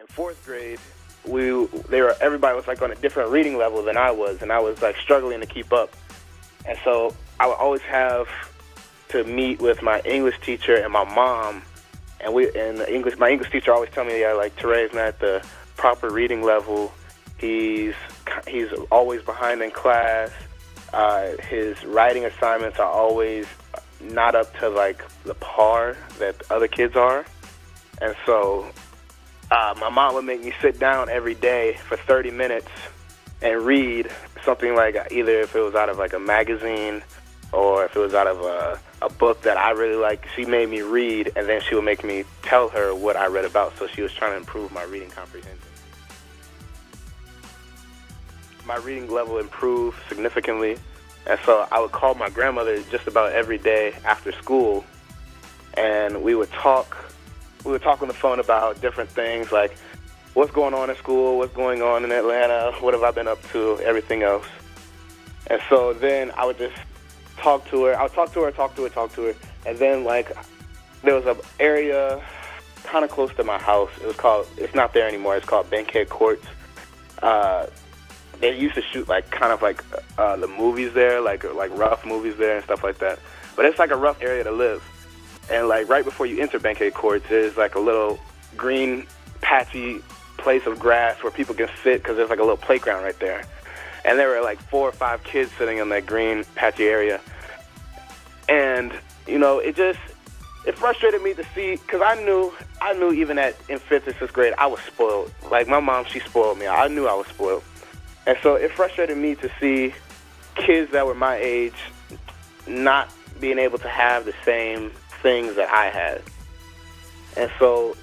in fourth grade, everybody was like on a different reading level than I was, and I was like struggling to keep up. And so I would always have to meet with my English teacher and my mom, and my English teacher always tell me, yeah, like Touré's not at the proper reading level. He's always behind in class. His writing assignments are always not up to like the par that other kids are. And so my mom would make me sit down every day for 30 minutes and read something, like either if it was out of like a magazine or if it was out of a book that I really liked. She made me read, and then she would make me tell her what I read about. So she was trying to improve my reading comprehension. My reading level improved significantly, and so I would call my grandmother just about every day after school, and we would talk on the phone about different things, like what's going on in school, what's going on in Atlanta, what have I been up to, everything else. And so then I would just talk to her. I would talk to her, and then like there was an area kind of close to my house. It's not there anymore. It's called McCord II. They used to shoot like kind of like the movies there, like rough movies there and stuff like that. But it's like a rough area to live. And like right before you enter McCord II, there's like a little green patchy place of grass where people can sit, because there's like a little playground right there. And there were like 4 or 5 kids sitting in that green patchy area. And you know, it frustrated me to see, because I knew even in 5th and 6th grade I was spoiled. Like my mom, she spoiled me. I knew I was spoiled. And so it frustrated me to see kids that were my age not being able to have the same things that I had. And so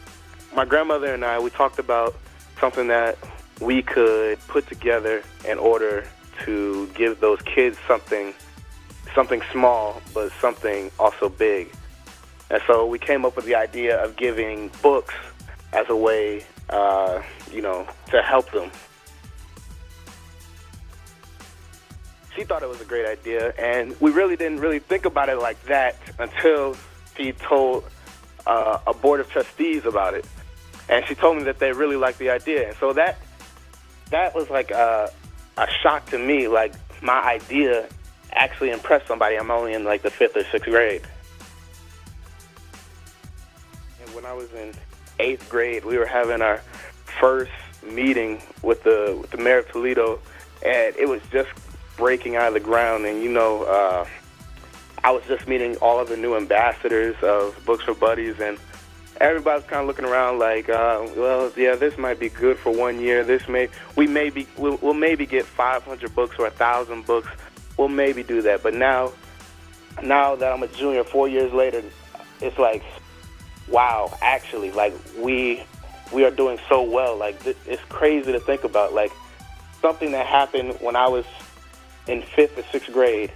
my grandmother and I, we talked about something that we could put together in order to give those kids something small, but something also big. And so we came up with the idea of giving books as a way, to help them. She thought it was a great idea, and we really didn't really think about it like that until she told a board of trustees about it. And she told me that they really liked the idea. And so that was like a shock to me. Like my idea actually impressed somebody. I'm only in like the 5th or 6th grade. And when I was in 8th grade, we were having our first meeting with the mayor of Toledo, and it was just breaking out of the ground. And I was just meeting all of the new ambassadors of Books for Buddies, and everybody's kind of looking around like, well, yeah, this might be good for 1 year. We'll maybe get 500 books or 1,000 books. We'll maybe do that. But now that I'm a junior, 4 years later, it's like, wow, actually, like we are doing so well. Like it's crazy to think about. Like something that happened when I was in 5th or 6th grade,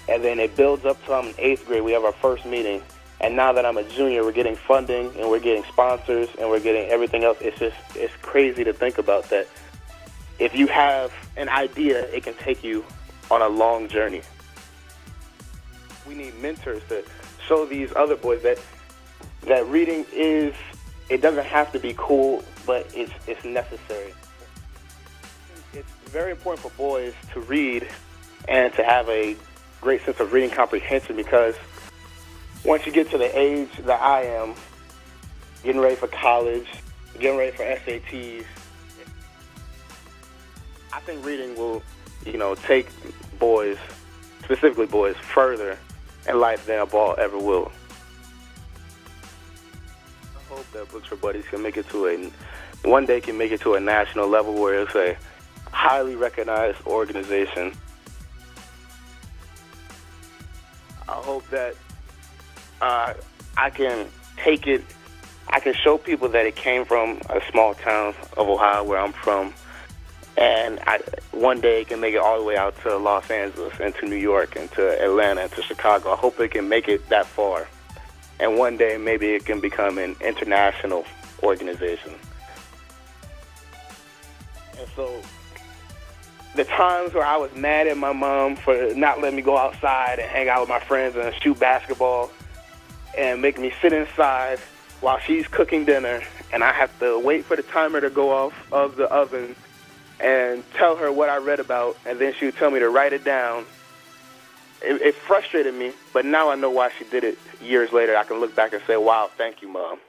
and then it builds up to I'm in 8th grade. We have our first meeting. And now that I'm a junior, we're getting funding, and we're getting sponsors, and we're getting everything else. It's crazy to think about that. If you have an idea, it can take you on a long journey. We need mentors to show these other boys that reading it doesn't have to be cool, but it's necessary. It's very important for boys to read and to have a great sense of reading comprehension, because once you get to the age that I am, getting ready for college, getting ready for SATs, I think reading will, take boys, specifically boys, further in life than a ball ever will. I hope that Books for Buddies can make it to one day can make it to a national level where it's a highly recognized organization. I hope that I can take it, I can show people that it came from a small town of Ohio where I'm from, and one day it can make it all the way out to Los Angeles and to New York and to Atlanta and to Chicago. I hope it can make it that far. And one day maybe it can become an international organization. And so the times where I was mad at my mom for not letting me go outside and hang out with my friends and shoot basketball and make me sit inside while she's cooking dinner and I have to wait for the timer to go off of the oven and tell her what I read about, and then she would tell me to write it down. It frustrated me, but now I know why she did it years later. I can look back and say, wow, thank you, Mom.